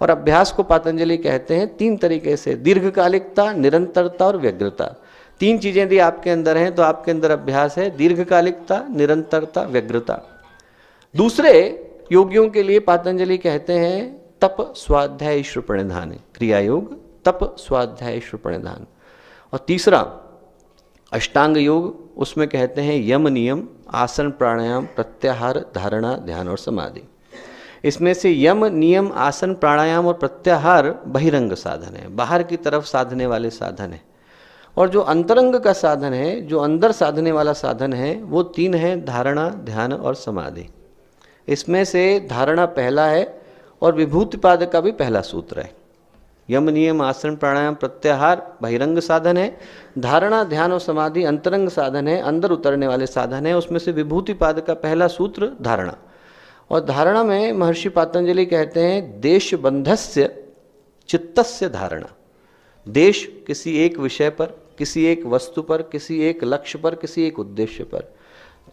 और अभ्यास को पतंजलि कहते हैं 3 तरीके से, दीर्घकालिकता, निरंतरता और व्यग्रता। 3 चीजें यदि आपके अंदर हैं तो आपके अंदर अभ्यास है, दीर्घकालिकता, निरंतरता, व्यग्रता। दूसरे योगियों के लिए पतंजलि कहते हैं तप, स्वाध्याय, ईश्वर प्रणिधान, क्रिया योग, तप, स्वाध्याय, ईश्वर प्रणिधान। और तीसरा अष्टांग योग, उसमें कहते हैं यम नियम, आसन, प्राणायाम, प्रत्याहार, धारणा, ध्यान और समाधि। इसमें से यम, नियम, आसन, प्राणायाम और प्रत्याहार बहिरंग साधन है, बाहर की तरफ साधने वाले साधन है। और जो अंतरंग का साधन है, जो अंदर साधने वाला साधन है, वो 3 है, धारणा, ध्यान और समाधि। इसमें से धारणा पहला है और विभूतिपाद का भी पहला सूत्र है। यम, नियम, आसन, प्राणायाम, प्रत्याहार बहिरंग साधन है, धारणा, ध्यान और समाधि अंतरंग साधन है, अंदर उतरने वाले साधन है। उसमें से विभूतिपाद का पहला सूत्र धारणा। और धारणा में महर्षि पतंजलि कहते हैं देश बंधस्य चित्तस्य धारणा। देश किसी एक विषय पर, किसी एक वस्तु पर, किसी एक लक्ष्य पर, किसी एक उद्देश्य पर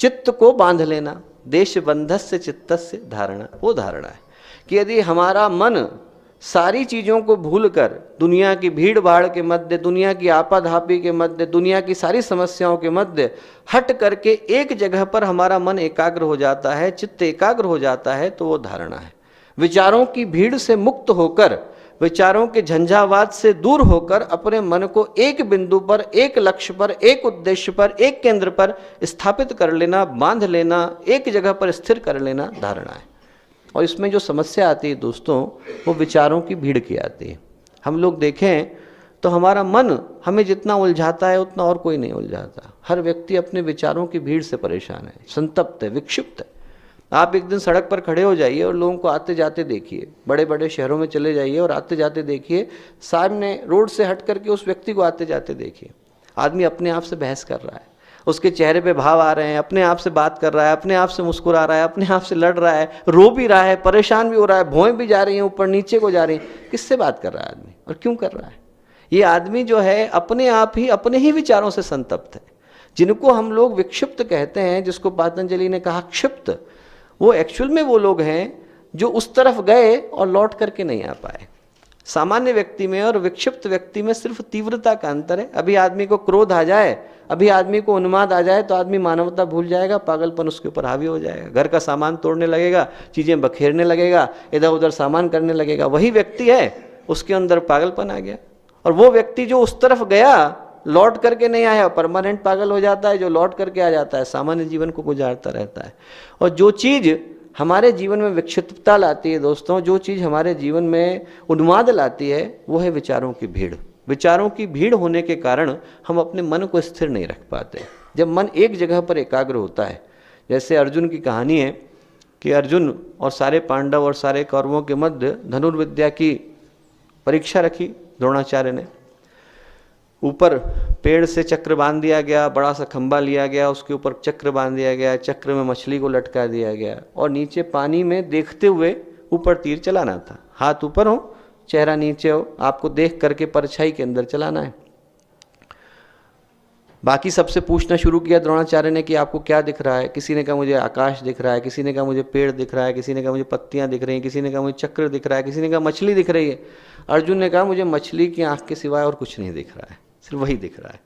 चित्त को बांध लेना, देश बंधस्य चित्तस्य धारणा, वो धारणा है कि यदि हमारा मन सारी चीज़ों को भूलकर दुनिया की भीड़ भाड़ के मध्य, दुनिया की आपाधापी के मध्य, दुनिया की सारी समस्याओं के मध्य हट करके एक जगह पर हमारा मन एकाग्र हो जाता है, चित्त एकाग्र हो जाता है, तो वो धारणा है। विचारों की भीड़ से मुक्त होकर, विचारों के झंझावात से दूर होकर अपने मन को एक बिंदु पर, एक लक्ष्य पर, एक उद्देश्य पर, एक केंद्र पर स्थापित कर लेना, बांध लेना, एक जगह पर स्थिर कर लेना धारणा है। और इसमें जो समस्या आती है दोस्तों, वो विचारों की भीड़ की आती है। हम लोग देखें तो हमारा मन हमें जितना उलझाता है उतना और कोई नहीं उलझाता। हर व्यक्ति अपने विचारों की भीड़ से परेशान है, संतप्त है, विक्षिप्त है। आप एक दिन सड़क पर खड़े हो जाइए और लोगों को आते जाते देखिए, बड़े बड़े शहरों में चले जाइए और आते जाते देखिए, सामने रोड से हट करके उस व्यक्ति को आते जाते देखिए। आदमी अपने आप से बहस कर रहा है, उसके चेहरे पे भाव आ रहे हैं, अपने आप से बात कर रहा है, अपने आप से मुस्कुरा रहा है, अपने आप से लड़ रहा है, रो भी रहा है, परेशान भी हो रहा है, भौएं भी जा रही हैं, ऊपर नीचे को जा रही हैं। किससे बात कर रहा है आदमी और क्यों कर रहा है? ये आदमी जो है अपने आप ही अपने ही विचारों से संतप्त है। जिनको हम लोग विक्षिप्त कहते हैं, जिसको पतंजलि ने कहा क्षिप्त, वो एक्चुअल में वो लोग हैं जो उस तरफ गए और लौट करके नहीं आ पाए। सामान्य व्यक्ति में और विक्षिप्त व्यक्ति में सिर्फ तीव्रता का अंतर है। अभी आदमी को क्रोध आ जाए, अभी आदमी को उन्माद आ जाए तो आदमी मानवता भूल जाएगा, पागलपन उसके ऊपर हावी हो जाएगा, घर का सामान तोड़ने लगेगा, चीज़ें बखेरने लगेगा, इधर उधर सामान करने लगेगा। वही व्यक्ति है, उसके अंदर पागलपन आ गया। और वो व्यक्ति जो उस तरफ गया लौट करके नहीं आया, परमानेंट पागल हो जाता है। जो लौट करके आ जाता है सामान्य जीवन को गुजारता रहता है। और जो चीज़ हमारे जीवन में विक्षिप्तता लाती है दोस्तों, जो चीज़ हमारे जीवन में उन्माद लाती है, वो है विचारों की भीड़। विचारों की भीड़ होने के कारण हम अपने मन को स्थिर नहीं रख पाते। जब मन एक जगह पर एकाग्र होता है, जैसे अर्जुन की कहानी है कि अर्जुन और सारे पांडव और सारे कौरवों के मध्य धनुर्विद्या की परीक्षा रखी द्रोणाचार्य ने। ऊपर पेड़ से चक्र बांध दिया गया, बड़ा सा खंबा लिया गया, उसके ऊपर चक्र बांध दिया गया, चक्र में मछली को लटका दिया गया और नीचे पानी में देखते हुए ऊपर तीर चलाना था। हाथ ऊपर हो, चेहरा नीचे हो, आपको देख करके परछाई के अंदर चलाना है। बाकी सबसे पूछना शुरू किया द्रोणाचार्य ने कि आपको क्या दिख रहा है। किसी ने कहा मुझे आकाश दिख रहा है, किसी ने कहा मुझे पेड़ दिख रहा है, किसी ने कहा मुझे पत्तियां दिख रही हैं, किसी ने कहा मुझे चक्र दिख रहा है, किसी ने कहा मछली दिख रही है। अर्जुन ने कहा मुझे मछली की आंख के सिवाय और कुछ नहीं दिख रहा है, सिर्फ वही दिख रहा है।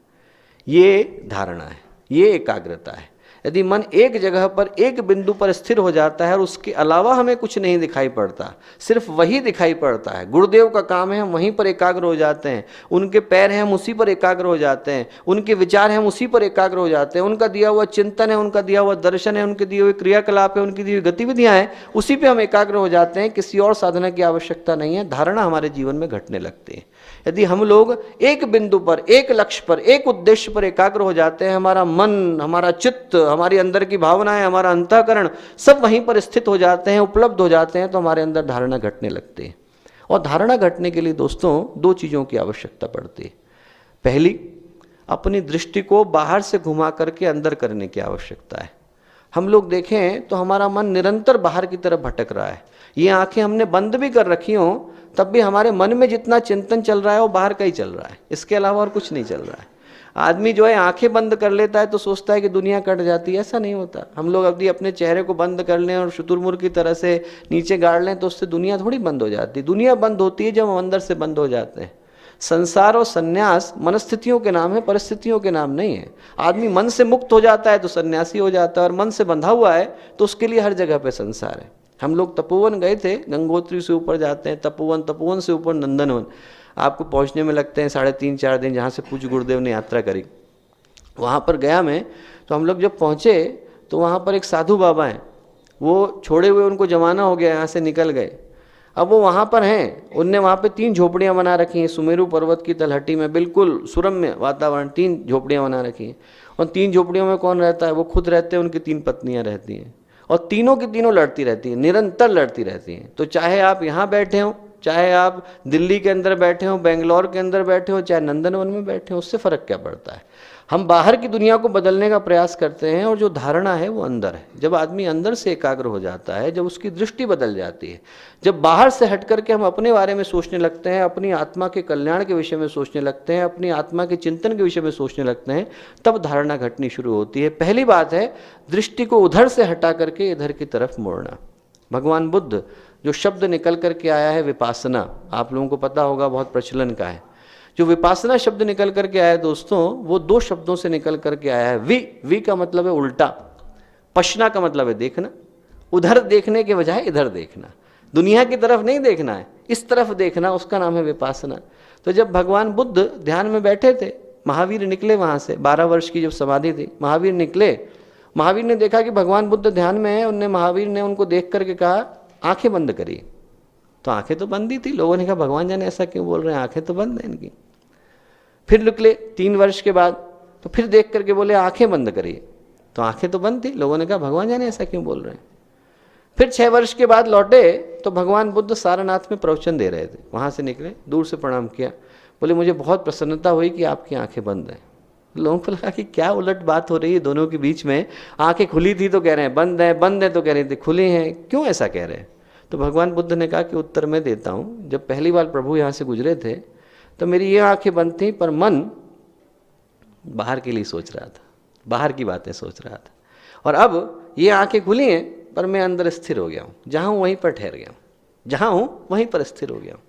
ये धारणा है, ये एकाग्रता है। यदि मन एक जगह पर एक बिंदु पर स्थिर हो जाता है और उसके अलावा हमें कुछ नहीं दिखाई पड़ता, सिर्फ वही दिखाई पड़ता है। गुरुदेव का काम है, हम वहीं पर एकाग्र हो जाते हैं। उनके पैर हैं, हम उसी पर एकाग्र हो जाते हैं। उनके विचार हैं, हम उसी पर एकाग्र हो जाते हैं। उनका दिया हुआ चिंतन है, उनका दिया हुआ दर्शन है, उनके दिए हुए क्रियाकलाप है, उनकी दी हुई गतिविधियां हैं, उसी पर हम एकाग्र हो जाते हैं। किसी और साधना की आवश्यकता नहीं है। धारणा हमारे जीवन में घटने लगती है। यदि हम लोग एक बिंदु पर, एक लक्ष्य पर, एक उद्देश्य पर एकाग्र हो जाते हैं, हमारा मन, हमारा चित्त, हमारी अंदर की भावनाएं, हमारा अंतःकरण सब वहीं पर स्थित हो जाते हैं, उपलब्ध हो जाते हैं, तो हमारे अंदर धारणा घटने लगती है। और धारणा घटने के लिए दोस्तों दो चीज़ों की आवश्यकता पड़ती है। पहली, अपनी दृष्टि को बाहर से घुमा करके अंदर करने की आवश्यकता है। हम लोग देखें तो हमारा मन निरंतर बाहर की तरफ भटक रहा है। ये आंखें हमने बंद भी कर रखी हों तब भी हमारे मन में जितना चिंतन चल रहा है वो बाहर का ही चल रहा है, इसके अलावा और कुछ नहीं चल रहा है। आदमी जो है आंखें बंद कर लेता है तो सोचता है कि दुनिया कट जाती है, ऐसा नहीं होता। हम लोग यदि अपने चेहरे को बंद कर लें और शुतुरमुर्ग की तरह से नीचे गाड़ लें तो उससे दुनिया थोड़ी बंद हो जाती। दुनिया बंद होती है जब हम अंदर से बंद हो जाते हैं। संसार और सन्यास मनस्थितियों के नाम है, परिस्थितियों के नाम नहीं है। आदमी मन से मुक्त हो जाता है तो सन्यासी हो जाता है, और मन से बंधा हुआ है तो उसके लिए हर जगह पे संसार है। हम लोग तपोवन गए थे, गंगोत्री से ऊपर जाते हैं तपोवन, तपोवन से ऊपर नंदनवन, आपको पहुंचने में लगते हैं 3.5-4 दिन, जहाँ से पूज्य गुरुदेव ने यात्रा करी। वहाँ पर गया मैं, तो हम लोग जब पहुँचे तो वहाँ पर एक साधु बाबा हैं, वो छोड़े हुए उनको जमाना हो गया, यहाँ से निकल गए। अब वो वहाँ पर हैं, उनने वहाँ पे 3 झोपड़ियाँ बना रखी हैं सुमेरु पर्वत की तलहटी में, बिल्कुल सुरम्य वातावरण, 3 झोपड़ियाँ बना रखी हैं। और 3 झोपड़ियों में कौन रहता है? वो खुद रहते हैं, उनकी 3 पत्नियाँ रहती हैं, और तीनों की तीनों लड़ती रहती हैं, निरंतर लड़ती रहती हैं। तो चाहे आप यहाँ बैठे हों, चाहे आप दिल्ली के अंदर बैठे हों, बेंगलोर के अंदर बैठे हों, चाहे नंदनवन में बैठे हों, उससे फ़र्क क्या पड़ता है? हम बाहर की दुनिया को बदलने का प्रयास करते हैं, और जो धारणा है वो अंदर है। जब आदमी अंदर से एकाग्र हो जाता है, जब उसकी दृष्टि बदल जाती है, जब बाहर से हट करके हम अपने बारे में सोचने लगते हैं, अपनी आत्मा के कल्याण के विषय में सोचने लगते हैं, अपनी आत्मा के चिंतन के विषय में सोचने लगते हैं, तब धारणा घटनी शुरू होती है। पहली बात है दृष्टि को उधर से हटा करके इधर की तरफ मोड़ना। भगवान बुद्ध जो शब्द निकल करके आया है विपासना, आप लोगों को पता होगा, बहुत प्रचलन का है। जो विपासना शब्द निकल करके आया है दोस्तों, वो 2 शब्दों से निकल करके आया है। वी का मतलब है उल्टा, पश्ना का मतलब है देखना, उधर देखने के बजाय इधर देखना, दुनिया की तरफ नहीं देखना है, इस तरफ देखना, उसका नाम है विपासना। तो जब भगवान बुद्ध ध्यान में बैठे थे, महावीर निकले वहाँ से, 12 वर्ष की जब समाधि थी, महावीर निकले, महावीर ने देखा कि भगवान बुद्ध ध्यान में है, उनने महावीर ने उनको देख करके कहा आंखें बंद करिए। तो आंखें तो बंद ही थी, लोगों ने कहा भगवान जाने ऐसा क्यों बोल रहे हैं, आंखें तो बंद है इनकी। फिर निकले 3 वर्ष के बाद, तो फिर देख करके बोले आंखें बंद करिए, तो आंखें तो बंद थी, लोगों ने कहा भगवान जाने ऐसा क्यों बोल रहे हैं। फिर 6 वर्ष के बाद लौटे तो भगवान बुद्ध सारनाथ में प्रवचन दे रहे थे, वहाँ से निकले, दूर से प्रणाम किया, बोले मुझे बहुत प्रसन्नता हुई कि आपकी आंखें बंद हैं। लोगों को लगा कि क्या उलट बात हो रही है दोनों के बीच में, आंखें खुली थी तो कह रहे हैं बंद है, बंद है तो कह रहे थे खुली हैं, क्यों ऐसा कह रहे हैं। तो भगवान बुद्ध ने कहा कि उत्तर मैं देता हूँ। जब पहली बार प्रभु यहाँ से गुजरे थे तो मेरी ये आंखें बंद थी, पर मन बाहर के लिए सोच रहा था, बाहर की बातें सोच रहा था, और अब ये आंखें खुली हैं पर मैं अंदर स्थिर हो गया हूँ, जहाँ हूँ वहीं पर ठहर गया हूँ, जहाँ हूँ वहीं पर स्थिर हो गया हूँ।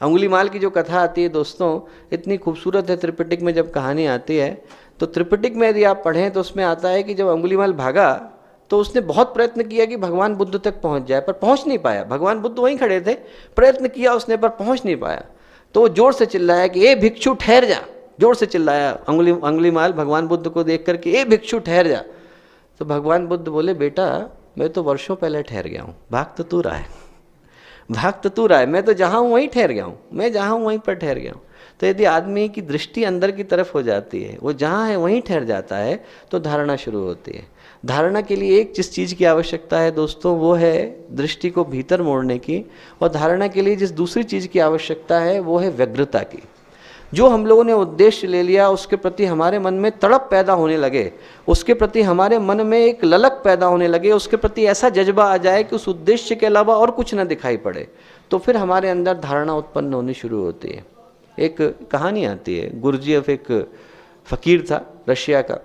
अंगुलीमाल की जो कथा आती है दोस्तों, इतनी खूबसूरत है। त्रिपिटक में जब कहानी आती है तो त्रिपिटक में यदि आप पढ़ें तो उसमें आता है कि जब अंगुलीमाल भागा तो उसने बहुत प्रयत्न किया कि भगवान बुद्ध तक पहुंच जाए, पर पहुंच नहीं पाया। भगवान बुद्ध वहीं खड़े थे, प्रयत्न किया उसने पर पहुंच नहीं पाया। तो वो जोर से चिल्लाया कि ए भिक्षु ठहर जा, जोर से चिल्लाया अंगुलीमाल भगवान बुद्ध को देख करके, ए भिक्षु ठहर जा। तो भगवान बुद्ध बोले बेटा मैं तो वर्षों पहले ठहर गया हूँ, भाग तो तू रहा है, भाग तो तू रहा है, मैं तो जहाँ हूँ वहीं ठहर गया हूँ, मैं जहाँ हूँ वहीं पर ठहर गया हूँ। तो यदि आदमी की दृष्टि अंदर की तरफ हो जाती है, वो जहाँ है वहीं ठहर जाता है, तो धारणा शुरू होती है। धारणा के लिए एक जिस चीज़ की आवश्यकता है दोस्तों, वो है दृष्टि को भीतर मोड़ने की, और धारणा के लिए जिस दूसरी चीज़ की आवश्यकता है वो है व्यग्रता की। जो हम लोगों ने उद्देश्य ले लिया, उसके प्रति हमारे मन में तड़प पैदा होने लगे, उसके प्रति हमारे मन में एक ललक पैदा होने लगे, उसके प्रति ऐसा जज्बा आ जाए कि उस उद्देश्य के अलावा और कुछ न दिखाई पड़े, तो फिर हमारे अंदर धारणा उत्पन्न होनी शुरू होती है। एक कहानी आती है, गुरजीएफ एक फ़कीर था रशिया का,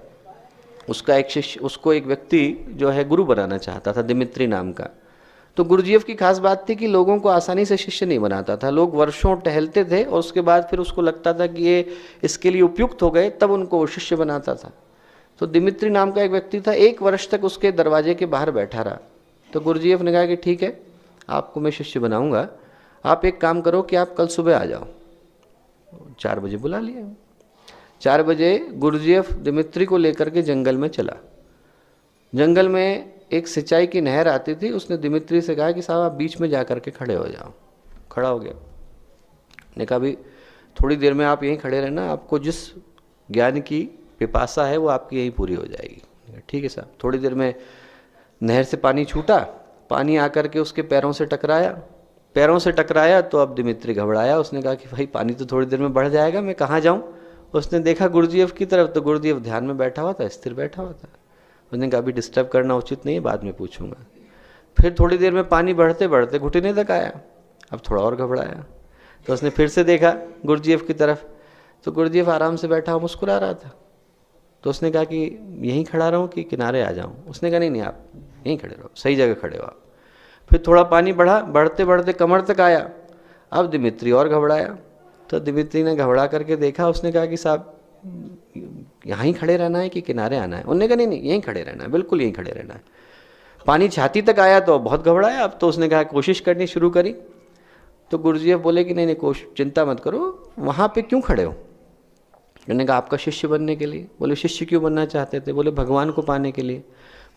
उसका एक शिष्य, उसको एक व्यक्ति जो है गुरु बनाना चाहता था, दिमित्री नाम का। तो गुरुजीएफ की खास बात थी कि लोगों को आसानी से शिष्य नहीं बनाता था, लोग वर्षों टहलते थे और उसके बाद फिर उसको लगता था कि ये इसके लिए उपयुक्त हो गए, तब उनको शिष्य बनाता था। तो दिमित्री नाम का एक व्यक्ति था, 1 वर्ष तक उसके दरवाजे के बाहर बैठा रहा। तो गुरुजीएफ ने कहा कि ठीक है, आपको मैं शिष्य बनाऊंगा, आप एक काम करो कि आप कल सुबह आ जाओ। 4 बजे बुला लिया। 4 बजे गुरुजीएफ दिमित्री को लेकर के जंगल में चला। जंगल में एक सिंचाई की नहर आती थी, उसने दिमित्री से कहा कि साहब आप बीच में जा कर के खड़े हो जाओ। खड़ा हो गया, ने कहा भी थोड़ी देर में आप यहीं खड़े रहना, आपको जिस ज्ञान की पिपासा है वो आपकी यहीं पूरी हो जाएगी। ठीक है साहब। थोड़ी देर में नहर से पानी छूटा, पानी आकर के उसके पैरों से टकराया, पैरों से टकराया तो अब दिमित्री घबराया, उसने कहा कि भाई पानी तो थोड़ी देर में बढ़ जाएगा, मैं कहाँ जाऊँ। उसने देखा गुरुजीएफ की तरफ, तो गुरुजीएफ ध्यान में बैठा हुआ था, स्थिर बैठा हुआ था। उसने कहा अभी डिस्टर्ब करना उचित नहीं है, बाद में पूछूंगा। फिर थोड़ी देर में पानी बढ़ते बढ़ते घुटने तक आया, अब थोड़ा और घबराया, तो उसने फिर से देखा गुरुजीएफ की तरफ, तो गुरुदेव आराम से बैठा मुस्कुरा रहा था। तो उसने कहा कि यहीं खड़ा रहूं कि किनारे आ जाऊं? उसने कहा नहीं नहीं, आप यहीं खड़े रहो, सही जगह खड़े हो आप। फिर थोड़ा पानी बढ़ा, बढ़ते बढ़ते कमर तक आया। अब दिमित्री और घबराया, तो दिमित्री ने घबरा करके देखा। उसने कहा कि साहब यहाँ ही खड़े रहना है कि किनारे आना है? उन्होंने कहा नहीं नहीं, यहीं खड़े रहना है, बिल्कुल यहीं खड़े रहना है। पानी छाती तक आया तो बहुत घबराया। अब तो उसने कहा कोशिश करनी शुरू करी। तो गुरुजी बोले कि नहीं नहीं, चिंता मत करो, वहाँ पे क्यों खड़े हो? उन्होंने कहा आपका शिष्य बनने के लिए। बोले शिष्य क्यों बनना चाहते थे? बोले भगवान को पाने के लिए।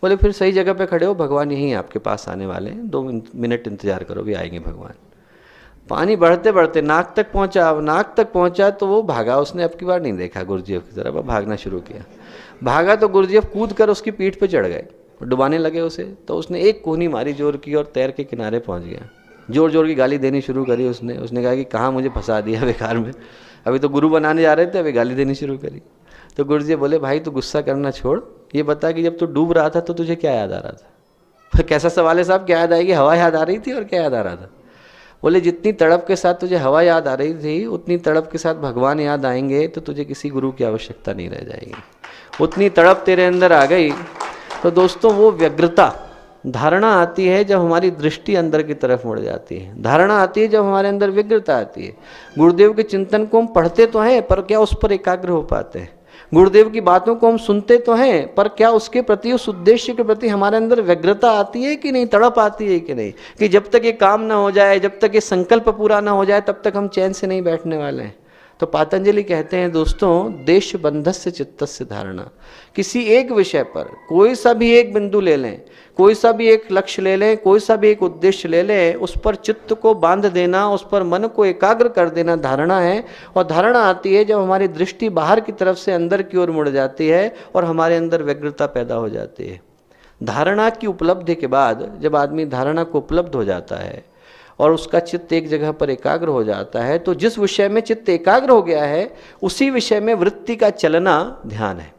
बोले फिर सही जगह पे खड़े हो, भगवान यहीं आपके पास आने वाले हैं, 2 मिनट इंतजार करो, भी आएंगे भगवान। पानी बढ़ते बढ़ते नाक तक पहुंचा। अब नाक तक पहुंचा तो वो भागा, उसने अब की बार नहीं देखा गुरुजीएफ की तरफ, अब भागना शुरू किया। भागा तो गुरुजीएफ कूद कर उसकी पीठ पे चढ़ गए, डुबाने लगे उसे। तो उसने एक कोहनी मारी जोर की और तैर के किनारे पहुंच गया। जोर जोर की गाली देनी शुरू करी उसने कहा कि कहाँ मुझे फंसा दिया बेकार में, अभी तो गुरु बनाने जा रहे थे, अभी गाली देनी शुरू करी। तो गुरुजी बोले भाई तू गुस्सा करना छोड़, ये बता कि जब तू डूब रहा था तो तुझे क्या याद आ रहा था? फिर कैसा सवाल है साहब, क्या याद आएगी? हवा याद आ रही थी और क्या याद आ रहा था? बोले जितनी तड़प के साथ तुझे हवा याद आ रही थी, उतनी तड़प के साथ भगवान याद आएंगे तो तुझे किसी गुरु की आवश्यकता नहीं रह जाएगी। उतनी तड़प तेरे अंदर आ गई। तो दोस्तों वो व्यग्रता, धारणा आती है जब हमारी दृष्टि अंदर की तरफ मुड़ जाती है। धारणा आती है जब हमारे अंदर व्यग्रता आती है। गुरुदेव के चिंतन को हम पढ़ते तो हैं, पर क्या उस पर एकाग्र हो पाते हैं? गुरुदेव की बातों को हम सुनते तो हैं, पर क्या उसके प्रति, उस उद्देश्य के प्रति हमारे अंदर व्यग्रता आती है कि नहीं, तड़प आती है कि नहीं? कि जब तक ये काम ना हो जाए, जब तक ये संकल्प पूरा ना हो जाए, तब तक हम चैन से नहीं बैठने वाले हैं। तो पातंजलि कहते हैं दोस्तों, देश बंधस्य चित्तस्य धारणा। किसी एक विषय पर कोई सा भी एक बिंदु ले लें, कोई सा भी एक लक्ष्य ले लें, कोई सा भी एक उद्देश्य ले लें, उस पर चित्त को बांध देना, उस पर मन को एकाग्र कर देना धारणा है। और धारणा आती है जब हमारी दृष्टि बाहर की तरफ से अंदर की ओर मुड़ जाती है और हमारे अंदर व्यग्रता पैदा हो जाती है। धारणा की उपलब्धि के बाद जब आदमी धारणा को उपलब्ध हो जाता है और उसका चित्त एक जगह पर एकाग्र हो जाता है, तो जिस विषय में चित्त एकाग्र हो गया है उसी विषय में वृत्ति का चलना ध्यान है।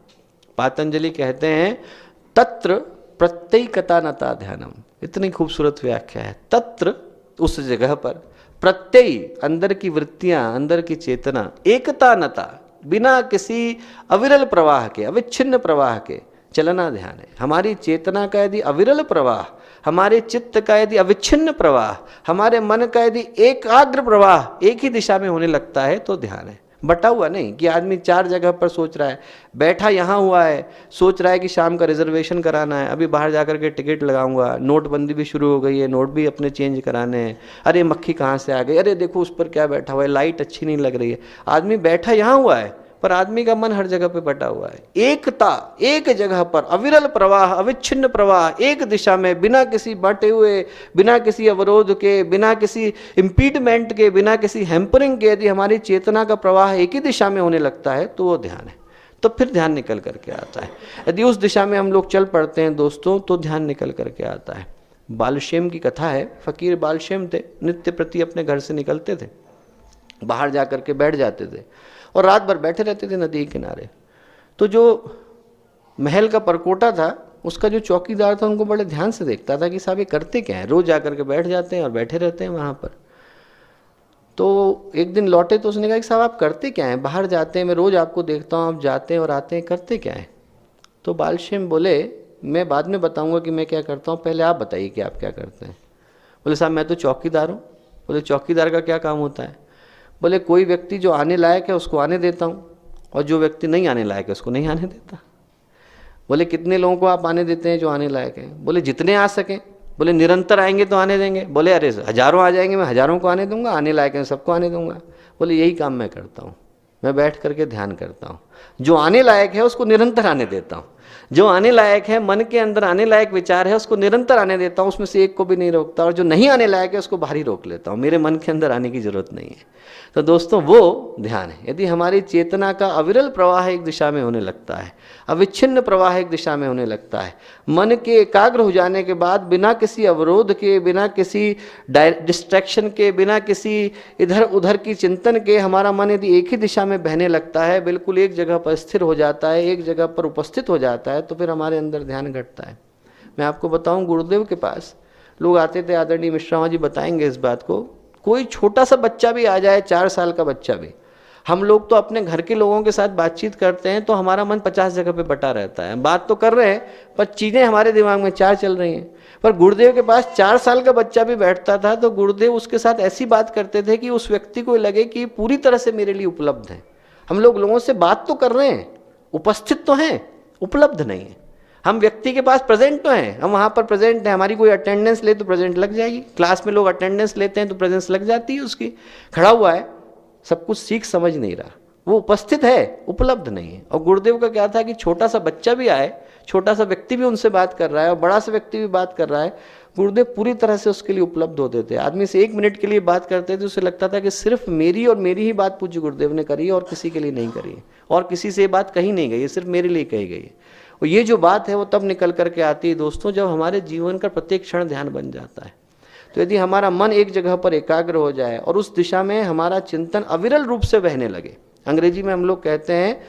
पातंजलि कहते हैं तत्र प्रत्ययिकता नता ध्यानम। इतनी खूबसूरत व्याख्या है। तत्र उस जगह पर, प्रत्यय अंदर की वृत्तियां, अंदर की चेतना, एकता नता बिना किसी अविरल प्रवाह के, अविच्छिन्न प्रवाह के चलना ध्यान है। हमारी चेतना का यदि अविरल प्रवाह, हमारे चित्त का यदि अविच्छिन्न प्रवाह, हमारे मन का यदि एकाग्र प्रवाह एक ही दिशा में होने लगता है तो ध्यान है। बटा हुआ नहीं कि आदमी 4 जगह पर सोच रहा है, बैठा यहाँ हुआ है, सोच रहा है कि शाम का रिजर्वेशन कराना है, अभी बाहर जाकर के टिकट लगाऊंगा, नोटबंदी भी शुरू हो गई है, नोट भी अपने चेंज कराने हैं, अरे मक्खी कहाँ से आ गई, अरे देखो उस पर क्या बैठा हुआ है, लाइट अच्छी नहीं लग रही है। आदमी बैठा यहाँ हुआ है पर आदमी का मन हर जगह पे बटा हुआ है। एकता, एक जगह पर अविरल प्रवाह, अविच्छिन्न प्रवाह, एक दिशा में, बिना किसी बांटे हुए, बिना किसी अवरोध के, बिना किसी इम्पीडमेंट के, बिना किसी हैम्परिंग के यदि हमारी चेतना का प्रवाह एक ही दिशा में होने लगता है तो वो ध्यान है। तो फिर ध्यान निकल करके आता है। यदि उस दिशा में हम लोग चल पड़ते हैं दोस्तों तो ध्यान निकल करके आता है। बालशेम की कथा है। फकीर बालशेम थे, नित्य प्रति अपने घर से निकलते थे, बाहर जा करके बैठ जाते थे और रात भर बैठे रहते थे नदी के किनारे। तो जो महल का परकोटा था उसका जो चौकीदार था उनको बड़े ध्यान से देखता था कि साहब ये करते क्या है, रोज जाकर के बैठ जाते हैं और बैठे रहते हैं वहाँ पर। तो एक दिन लौटे तो उसने कहा कि साहब आप करते क्या हैं, बाहर जाते हैं, मैं रोज़ आपको देखता हूँ, आप जाते हैं और आते हैं, करते क्या हैं? तो बालशेम बोले मैं बाद में बताऊँगा कि मैं क्या करता हूँ, पहले आप बताइए कि आप क्या करते हैं। बोले साहब मैं तो चौकीदार हूँ। बोले चौकीदार का क्या काम होता है? बोले कोई व्यक्ति जो आने लायक है उसको आने देता हूँ और जो व्यक्ति नहीं आने लायक है उसको नहीं आने देता। बोले कितने लोगों को आप आने देते हैं जो आने लायक हैं? बोले जितने आ सकें। बोले निरंतर आएंगे तो आने देंगे? बोले अरे हजारों आ जाएंगे, मैं हजारों को आने दूंगा, आने लायक हैं सबको आने दूंगा। बोले यही काम मैं करता हूँ, मैं बैठ करके ध्यान करता हूँ, जो आने लायक है उसको निरंतर आने देता हूँ, जो आने लायक है, मन के अंदर आने लायक विचार है उसको निरंतर आने देता हूँ, उसमें से एक को भी नहीं रोकता, और जो नहीं आने लायक है उसको बाहर ही रोक लेता हूँ, मेरे मन के अंदर आने की जरूरत नहीं है। तो दोस्तों वो ध्यान है। यदि हमारी चेतना का अविरल प्रवाह एक दिशा में होने लगता है, अविच्छिन्न प्रवाह एक दिशा में होने लगता है, मन के एकाग्र हो जाने के बाद बिना किसी अवरोध के, बिना किसी डिस्ट्रैक्शन के, बिना किसी इधर उधर की चिंतन के हमारा मन यदि एक ही दिशा में बहने लगता है, बिल्कुल एक जगह पर स्थिर हो जाता है, एक जगह पर उपस्थित हो जाता है, तो फिर हमारे अंदर ध्यान घटता है। मैं आपको बताऊं, गुरुदेव के पास लोग आते थे, आदरणीय मिश्रा जी बताएंगे इस बात को, कोई छोटा सा बच्चा भी आ जाए, 4 साल का बच्चा भी, हम लोग तो अपने घर के लोगों के साथ बातचीत करते हैं तो हमारा मन 50 जगह पे बटा रहता है, बात तो कर रहे हैं पर चीज़ें हमारे दिमाग में 4 चल रही हैं। पर गुरुदेव के पास 4 साल का बच्चा भी बैठता था तो गुरुदेव उसके साथ ऐसी बात करते थे कि उस व्यक्ति को लगे कि पूरी तरह से मेरे लिए उपलब्ध है। हम लोग लोगों से बात तो कर रहे हैं, उपस्थित तो हैं, उपलब्ध नहीं है। हम व्यक्ति के पास प्रेजेंट तो हैं, हम वहाँ पर प्रेजेंट हैं, हमारी कोई अटेंडेंस ले तो प्रेजेंट लग जाएगी, क्लास में लोग अटेंडेंस लेते हैं तो प्रेजेंस लग जाती है उसकी, खड़ा हुआ है, सब कुछ सीख समझ नहीं रहा, वो उपस्थित है, उपलब्ध नहीं है। और गुरुदेव का क्या था कि छोटा सा बच्चा भी आए, छोटा सा व्यक्ति भी उनसे बात कर रहा है और बड़ा सा व्यक्ति भी बात कर रहा है, गुरुदेव पूरी तरह से उसके लिए उपलब्ध होते थे। आदमी से 1 मिनट के लिए बात करते थे, उसे लगता था कि सिर्फ मेरी और मेरी ही बात पूज्य गुरुदेव ने करी है और किसी के लिए नहीं करी है, और किसी से ये बात कही नहीं गई है, सिर्फ मेरे लिए कही गई है। और ये जो बात है वो तब निकल करके आती है दोस्तों जब हमारे जीवन का प्रत्येक क्षण ध्यान बन जाता है। तो यदि हमारा मन एक जगह पर एकाग्र हो जाए और उस दिशा में हमारा चिंतन अविरल रूप से बहने लगे, अंग्रेजी में हम लोग कहते हैं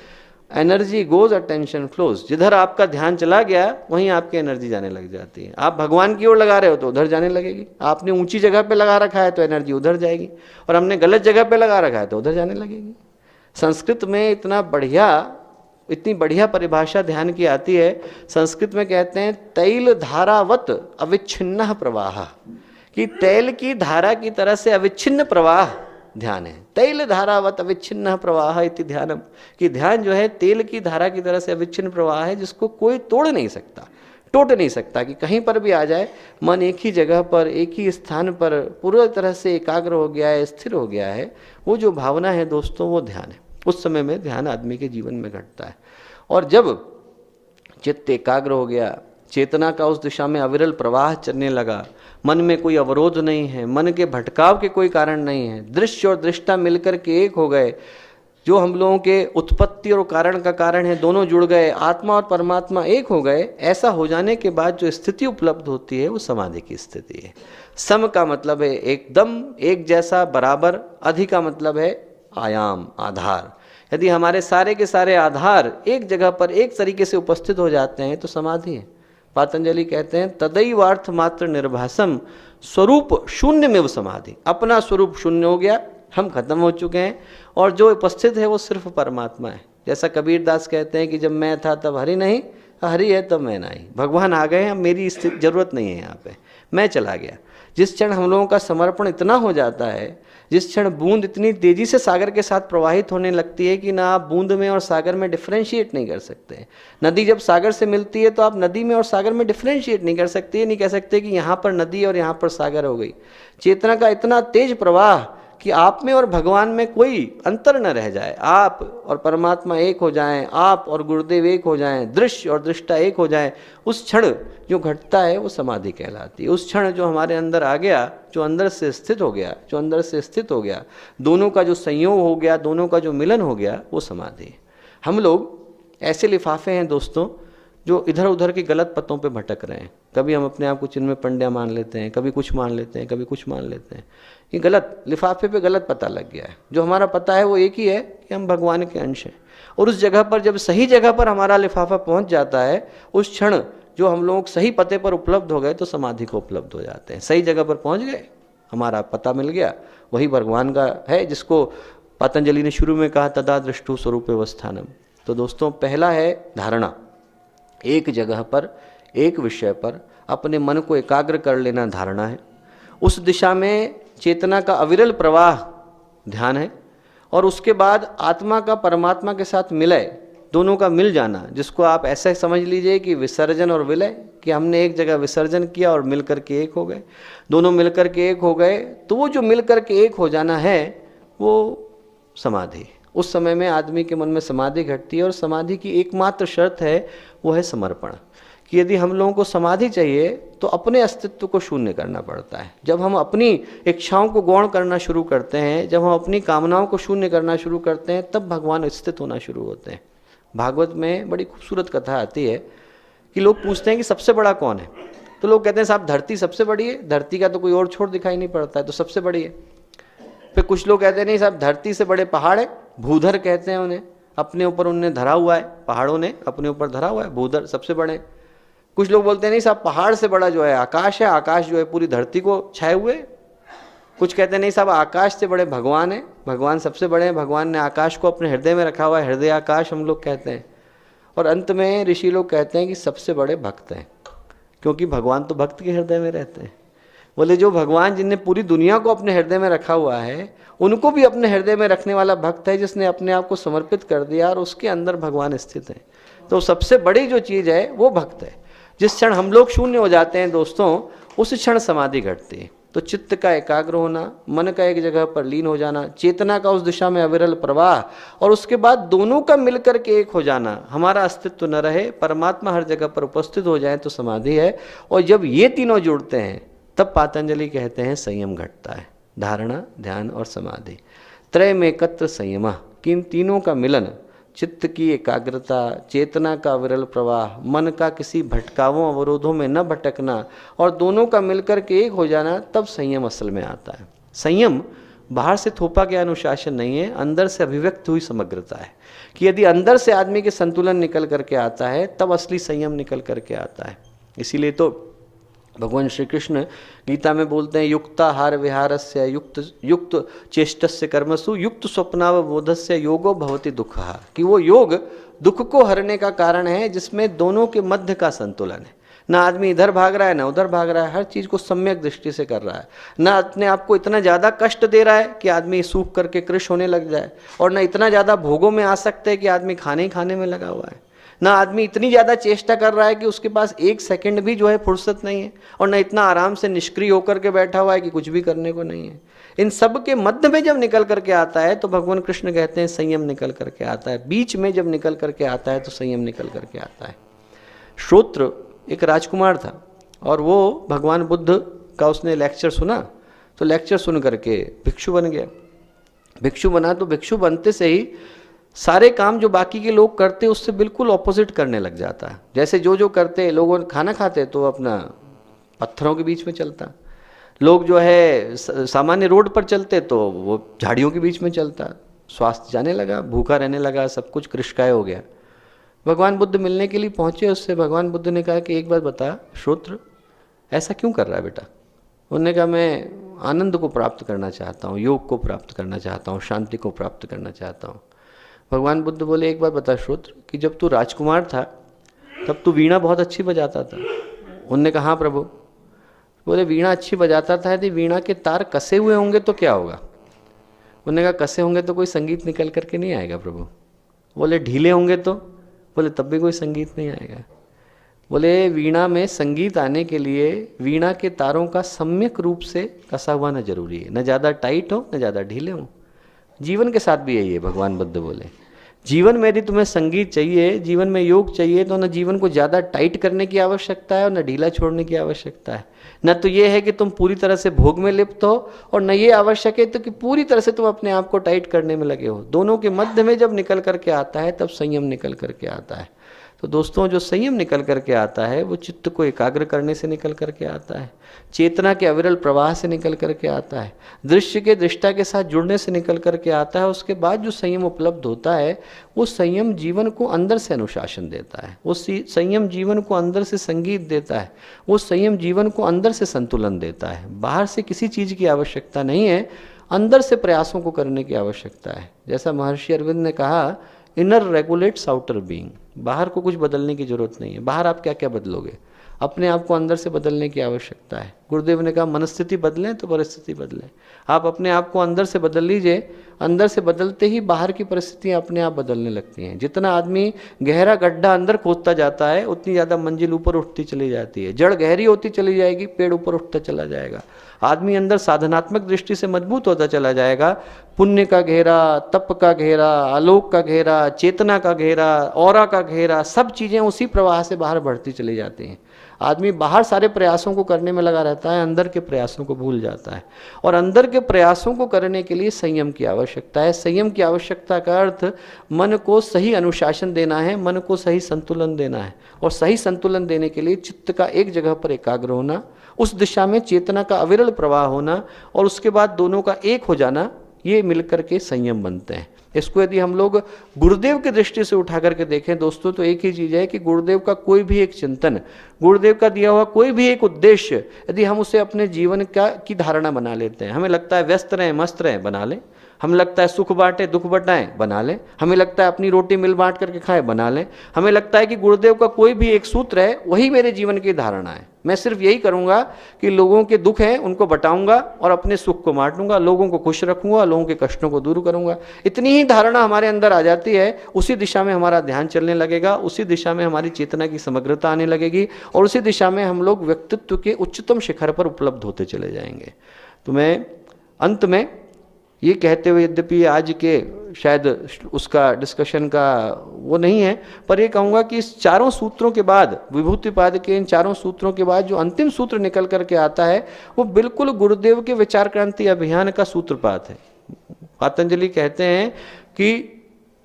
एनर्जी गोज अटेंशन फ्लोज, जिधर आपका ध्यान चला गया वहीं आपकी एनर्जी जाने लग जाती है। आप भगवान की ओर लगा रहे हो तो उधर जाने लगेगी, आपने ऊंची जगह पे लगा रखा है तो एनर्जी उधर जाएगी, और हमने गलत जगह पे लगा रखा है तो उधर जाने लगेगी। संस्कृत में इतनी बढ़िया परिभाषा ध्यान की आती है, संस्कृत में कहते हैं तैल धारावत अविच्छिन्न प्रवाह, कि तेल की धारा की तरह से अविच्छिन्न प्रवाह ध्यान है। तैल धारावत अविच्छिन्न प्रवाह इति ध्यानम, कि ध्यान जो है तेल की धारा की तरह से अविच्छिन्न प्रवाह है जिसको कोई तोड़ नहीं सकता, टूट नहीं सकता, कि कहीं पर भी आ जाए मन एक ही जगह पर एक ही स्थान पर पूरी तरह से एकाग्र हो गया है, स्थिर हो गया है। वो जो भावना है दोस्तों वो ध्यान है। उस समय में ध्यान आदमी के जीवन में घटता है। और जब चित्त एकाग्र हो गया, चेतना का उस दिशा में अविरल प्रवाह चलने लगा, मन में कोई अवरोध नहीं है, मन के भटकाव के कोई कारण नहीं है, दृश्य और दृष्टा मिलकर के एक हो गए, जो हम लोगों के उत्पत्ति और कारण का कारण है दोनों जुड़ गए, आत्मा और परमात्मा एक हो गए। ऐसा हो जाने के बाद जो स्थिति उपलब्ध होती है वो समाधि की स्थिति है। सम का मतलब है एकदम एक जैसा बराबर, अधि का मतलब है आयाम आधार। यदि हमारे सारे के सारे आधार एक जगह पर एक तरीके से उपस्थित हो जाते हैं तो समाधि है। पातंजलि कहते हैं तदैवार्थ मात्र निर्भासम स्वरूप शून्य में वो समाधि, अपना स्वरूप शून्य हो गया, हम खत्म हो चुके हैं और जो उपस्थित है वो सिर्फ परमात्मा है। जैसा कबीर दास कहते हैं कि जब मैं था तब हरि नहीं, हरि है तब मैं नहीं। भगवान आ गए हैं, मेरी जरूरत नहीं है यहाँ पे, मैं चला गया। जिस क्षण हम लोगों का समर्पण इतना हो जाता है, जिस क्षण बूंद इतनी तेजी से सागर के साथ प्रवाहित होने लगती है कि ना आप बूंद में और सागर में डिफ्रेंशिएट नहीं कर सकते। नदी जब सागर से मिलती है तो आप नदी में और सागर में डिफ्रेंशिएट नहीं कर सकते, ये नहीं कह सकते कि यहाँ पर नदी और यहाँ पर सागर हो गई। चेतना का इतना तेज प्रवाह कि आप में और भगवान में कोई अंतर न रह जाए, आप और परमात्मा एक हो जाएं, आप और गुरुदेव एक हो जाएं, दृश्य और दृष्टा एक हो जाएं। उस क्षण जो घटता है वो समाधि कहलाती है। उस क्षण जो हमारे अंदर आ गया, जो अंदर से स्थित हो गया, जो अंदर से स्थित हो गया, दोनों का जो संयोग हो गया, दोनों का जो मिलन हो गया, वो समाधि है। हम लोग ऐसे लिफाफे हैं दोस्तों जो इधर उधर के गलत पतों पे भटक रहे हैं। कभी हम अपने आप को चिन्मय पंड्या मान लेते हैं, कभी कुछ मान लेते हैं, कभी कुछ मान लेते हैं। ये गलत लिफाफे पे गलत पता लग गया है। जो हमारा पता है वो एक ही है कि हम भगवान के अंश हैं। और उस जगह पर जब सही जगह पर हमारा लिफाफा पहुंच जाता है, उस क्षण जो हम लोग सही पते पर उपलब्ध हो गए तो समाधि को उपलब्ध हो जाते हैं। सही जगह पर पहुंच गए, हमारा पता मिल गया, वही भगवान का है जिसको पतंजलि ने शुरू में कहा तदा दृष्टु स्वरूप अवस्थानम। तो दोस्तों पहला है धारणा, एक जगह पर एक विषय पर अपने मन को एकाग्र कर लेना धारणा है। उस दिशा में चेतना का अविरल प्रवाह ध्यान है। और उसके बाद आत्मा का परमात्मा के साथ मिलय, दोनों का मिल जाना, जिसको आप ऐसे समझ लीजिए कि विसर्जन और विलय, कि हमने एक जगह विसर्जन किया और मिलकर के एक हो गए, दोनों मिलकर के एक हो गए। तो वो जो मिलकर के एक हो जाना है वो समाधि। उस समय में आदमी के मन में समाधि घटती है। और समाधि की एकमात्र शर्त है वो है समर्पण, कि यदि हम लोगों को समाधि चाहिए तो अपने अस्तित्व को शून्य करना पड़ता है। जब हम अपनी इच्छाओं को गौण करना शुरू करते हैं, जब हम अपनी कामनाओं को शून्य करना शुरू करते हैं, तब भगवान स्थित होना शुरू होते हैं। भागवत में बड़ी खूबसूरत कथा आती है कि लोग पूछते हैं कि सबसे बड़ा कौन है, तो लोग कहते हैं साहब धरती सबसे बड़ी है, धरती का तो कोई और छोर दिखाई नहीं पड़ता है तो सबसे बड़ी है। फिर कुछ लोग कहते हैं नहीं साहब धरती से बड़े पहाड़ है, भूधर कहते हैं उन्हें, अपने ऊपर उनने धरा हुआ है, पहाड़ों ने अपने ऊपर धरा हुआ है, भूधर सबसे बड़े। कुछ लोग बोलते हैं नहीं साहब पहाड़ से बड़ा जो है आकाश है, आकाश जो है पूरी धरती को छाए हुए। कुछ कहते हैं नहीं साहब आकाश से बड़े भगवान हैं, भगवान सबसे बड़े हैं, भगवान ने आकाश को अपने हृदय में रखा हुआ है, हृदय आकाश हम लोग कहते हैं। और अंत में ऋषि लोग कहते हैं कि सबसे बड़े भक्त हैं, क्योंकि भगवान तो भक्त के हृदय में रहते हैं। बोले जो भगवान जिनने पूरी दुनिया को अपने हृदय में रखा हुआ है, उनको भी अपने हृदय में रखने वाला भक्त है, जिसने अपने आप को समर्पित कर दिया और उसके अंदर भगवान स्थित है। तो सबसे बड़ी जो चीज़ है वो भक्त है। जिस क्षण हम लोग शून्य हो जाते हैं दोस्तों, उस क्षण समाधि घटती है। तो चित्त का एकाग्र होना, मन का एक जगह पर लीन हो जाना, चेतना का उस दिशा में अविरल प्रवाह, और उसके बाद दोनों का मिलकर के एक हो जाना, हमारा अस्तित्व न रहे, परमात्मा हर जगह पर उपस्थित हो जाए, तो समाधि है। और जब ये तीनों जुड़ते हैं तब पातंजलि कहते हैं संयम घटता है। धारणा, ध्यान और समाधि, त्रय में एकत्र संयम, कि इन तीनों का मिलन, चित्त की एकाग्रता, चेतना का विरल प्रवाह, मन का किसी भटकावों अवरोधों में न भटकना, और दोनों का मिलकर के एक हो जाना, तब संयम असल में आता है। संयम बाहर से थोपा गया अनुशासन नहीं है, अंदर से अभिव्यक्त हुई समग्रता है। कि यदि अंदर से आदमी के संतुलन निकल करके आता है, तब असली संयम निकल करके आता है। इसीलिए तो भगवान श्री कृष्ण गीता में बोलते हैं, युक्ताहार विहारस्य युक्त चेष्टस्य कर्मसु युक्त स्वप्नावबोधस्य योगो भवति दुःखः, कि वो योग दुख को हरने का कारण है, जिसमें दोनों के मध्य का संतुलन है। ना आदमी इधर भाग रहा है ना उधर भाग रहा है, हर चीज़ को सम्यक दृष्टि से कर रहा है। ना अपने आप को इतना ज़्यादा कष्ट दे रहा है कि आदमी सूख करके कृश होने लग जाए, और ना इतना ज़्यादा भोगों में आ सकते है कि आदमी खाने ही खाने में लगा हुआ है। ना आदमी इतनी ज़्यादा चेष्टा कर रहा है कि उसके पास एक सेकंड भी जो है फुर्सत नहीं है, और ना इतना आराम से निष्क्रिय होकर के बैठा हुआ है कि कुछ भी करने को नहीं है। इन सब के मध्य में जब निकल करके आता है तो भगवान कृष्ण कहते हैं संयम निकल करके आता है। बीच में जब निकल करके आता है तो संयम निकल करके आता है। श्रोत्र एक राजकुमार था, और वो भगवान बुद्ध का उसने लेक्चर सुना, तो लेक्चर सुन करके भिक्षु बन गया। भिक्षु बना तो भिक्षु बनते से ही सारे काम जो बाकी के लोग करते उससे बिल्कुल ऑपोजिट करने लग जाता है। जैसे जो करते, लोगों खाना खाते तो अपना पत्थरों के बीच में चलता, लोग जो है सामान्य रोड पर चलते तो वो झाड़ियों के बीच में चलता, स्वास्थ्य जाने लगा, भूखा रहने लगा, सब कुछ कृशकाय हो गया। भगवान बुद्ध मिलने के लिए पहुँचे उससे। भगवान बुद्ध ने कहा कि एक बात बता श्रोत्र, ऐसा क्यों कर रहा है बेटा? उन्होंने कहा मैं आनंद को प्राप्त करना चाहता हूँ, योग को प्राप्त करना चाहता हूँ, शांति को प्राप्त करना चाहता हूँ। भगवान बुद्ध बोले एक बार बता श्रोत्र, कि जब तू राजकुमार था तब तू वीणा बहुत अच्छी बजाता था। उनने कहा हाँ प्रभु। बोले वीणा अच्छी बजाता था, यदि वीणा के तार कसे हुए होंगे तो क्या होगा? उन्होंने कहा कसे होंगे तो कोई संगीत निकल करके नहीं आएगा प्रभु। बोले ढीले होंगे तो? बोले तब भी कोई संगीत नहीं आएगा। बोले वीणा में संगीत आने के लिए वीणा के तारों का सम्यक रूप से कसा हुआ न जरूरी है, न ज़्यादा टाइट हो न ज़्यादा ढीले हो। जीवन के साथ भी यही है। भगवान बुद्ध बोले जीवन में यदि तुम्हें संगीत चाहिए, जीवन में योग चाहिए, तो न जीवन को ज़्यादा टाइट करने की आवश्यकता है और न ढीला छोड़ने की आवश्यकता है। न तो ये है कि तुम पूरी तरह से भोग में लिप्त हो, और न ये आवश्यक है तो कि पूरी तरह से तुम अपने आप को टाइट करने में लगे हो। दोनों के मध्य में जब निकल करके आता है तब संयम निकल करके आता है। तो दोस्तों जो संयम निकल करके आता है वो चित्त को एकाग्र करने से निकल करके आता है, चेतना के अविरल प्रवाह से निकल करके आता है, दृश्य के दृष्टा के साथ जुड़ने से निकल करके आता है। उसके बाद जो संयम उपलब्ध होता है वो संयम जीवन को अंदर से अनुशासन देता है, वो संयम जीवन को अंदर से संगीत देता है, वो संयम जीवन को अंदर से संतुलन देता है। बाहर से किसी चीज़ की आवश्यकता नहीं है, अंदर से प्रयासों को करने की आवश्यकता है। जैसा महर्षि अरविंद ने कहा, इनर रेगुलेट्स आउटर बीइंग। बाहर को कुछ बदलने की जरूरत नहीं है। बाहर आप क्या क्या बदलोगे? अपने आप को अंदर से बदलने की आवश्यकता है। गुरुदेव ने कहा मनस्थिति बदलें तो परिस्थिति बदले। आप अपने आप को अंदर से बदल लीजिए, अंदर से बदलते ही बाहर की परिस्थितियाँ अपने आप बदलने लगती हैं। जितना आदमी गहरा गड्ढा अंदर खोदता जाता है उतनी ज़्यादा मंजिल ऊपर उठती चली जाती है। जड़ गहरी होती चली जाएगी, पेड़ ऊपर उठता चला जाएगा। आदमी अंदर साधनात्मक दृष्टि से मजबूत होता चला जाएगा। पुण्य का घेरा, तप का घेरा, आलोक का घेरा, चेतना का घेरा, औरा का घेरा, सब चीज़ें उसी प्रवाह से बाहर बढ़ती चली जाती हैं। आदमी बाहर सारे प्रयासों को करने में लगा रहता है, अंदर के प्रयासों को भूल जाता है। और अंदर के प्रयासों को करने के लिए संयम की आवश्यकता है। संयम की आवश्यकता का अर्थ मन को सही अनुशासन देना है, मन को सही संतुलन देना है। और सही संतुलन देने के लिए चित्त का एक जगह पर एकाग्र होना, उस दिशा में चेतना का अविरल प्रवाह होना, और उसके बाद दोनों का एक हो जाना, ये मिलकर के संयम बनते हैं। इसको यदि हम लोग गुरुदेव की दृष्टि से उठा करके देखें दोस्तों, तो एक ही चीज़ है कि गुरुदेव का कोई भी एक चिंतन, गुरुदेव का दिया हुआ कोई भी एक उद्देश्य यदि हम उसे अपने जीवन की धारणा बना लेते हैं, हमें लगता है व्यस्त रहें मस्त रहें, बना लें, हमें लगता है सुख बांटे दुख बटाएं, बना लें, हमें लगता है अपनी रोटी मिल बांट करके खाएं, बना लें, हमें लगता है कि गुरुदेव का कोई भी एक सूत्र है वही मेरे जीवन की धारणा है, मैं सिर्फ यही करूंगा कि लोगों के दुख हैं उनको बटाऊंगा और अपने सुख को बांटूंगा, लोगों को खुश रखूंगा, लोगों के कष्टों को दूर करूंगा। इतनी ही धारणा हमारे अंदर आ जाती है, उसी दिशा में हमारा ध्यान चलने लगेगा, उसी दिशा में हमारी चेतना की समग्रता आने लगेगी और उसी दिशा में हम लोग व्यक्तित्व के उच्चतम शिखर पर उपलब्ध होते चले जाएंगे। तो मैं अंत में ये कहते हुए, यद्यपि आज के शायद उसका डिस्कशन का वो नहीं है, पर ये कहूँगा कि इस चारों सूत्रों के बाद, विभूतिपाद के इन चारों सूत्रों के बाद जो अंतिम सूत्र निकल करके आता है वो बिल्कुल गुरुदेव के विचार क्रांति अभियान का सूत्रपात है। पतंजलि कहते हैं कि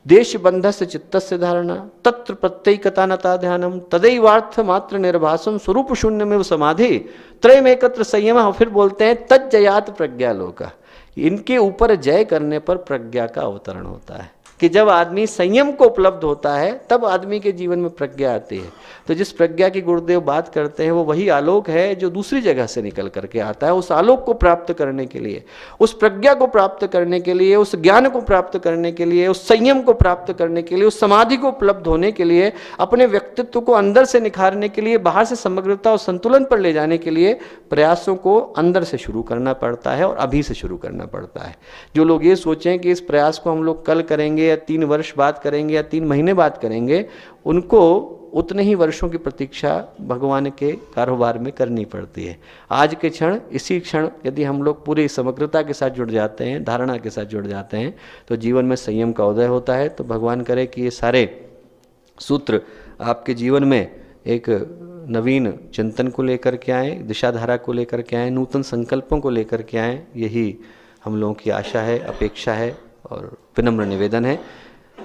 देश बंधस्य चित्तस्य धारणा तत्र प्रत्येकतानता ध्यानम तदैवार्थ मात्र निर्भासम स्वरूप शून्य में समाधि त्रयमेकत्र संयम। और फिर बोलते हैं तज्जयात प्रज्ञालोका, इनके ऊपर जय करने पर प्रज्ञा का अवतरण होता है कि जब आदमी संयम को उपलब्ध होता है तब आदमी के जीवन में प्रज्ञा आती है। तो जिस प्रज्ञा की गुरुदेव बात करते हैं वो वही आलोक है जो दूसरी जगह से निकल करके आता है। उस आलोक को प्राप्त करने के लिए, उस प्रज्ञा को प्राप्त करने के लिए, उस ज्ञान को प्राप्त करने के लिए, उस संयम को प्राप्त करने के लिए, उस समाधि को उपलब्ध होने के लिए, अपने व्यक्तित्व को अंदर से निखारने के लिए, बाहर से समग्रता और संतुलन पर ले जाने के लिए प्रयासों को अंदर से शुरू करना पड़ता है और अभी से शुरू करना पड़ता है। जो लोग ये सोचें कि इस प्रयास को हम लोग कल करेंगे या 3 वर्ष बाद करेंगे या 3 महीने बाद करेंगे, उनको उतने ही वर्षों की प्रतीक्षा भगवान के कारोबार में करनी पड़ती है। आज के क्षण, इसी क्षण यदि हम लोग पूरी समग्रता के साथ जुड़ जाते हैं, धारणा के साथ जुड़ जाते हैं, तो जीवन में संयम का उदय होता है। तो भगवान करे कि ये सारे सूत्र आपके जीवन में एक नवीन चिंतन को लेकर के आएँ, दिशाधारा को लेकर के आएँ, नूतन संकल्पों को लेकर के आएँ। यही हम लोगों की आशा है, अपेक्षा है और विनम्र निवेदन है।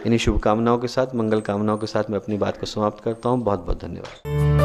इन्हीं शुभकामनाओं के साथ, मंगल कामनाओं के साथ मैं अपनी बात को समाप्त करता हूँ। बहुत बहुत धन्यवाद।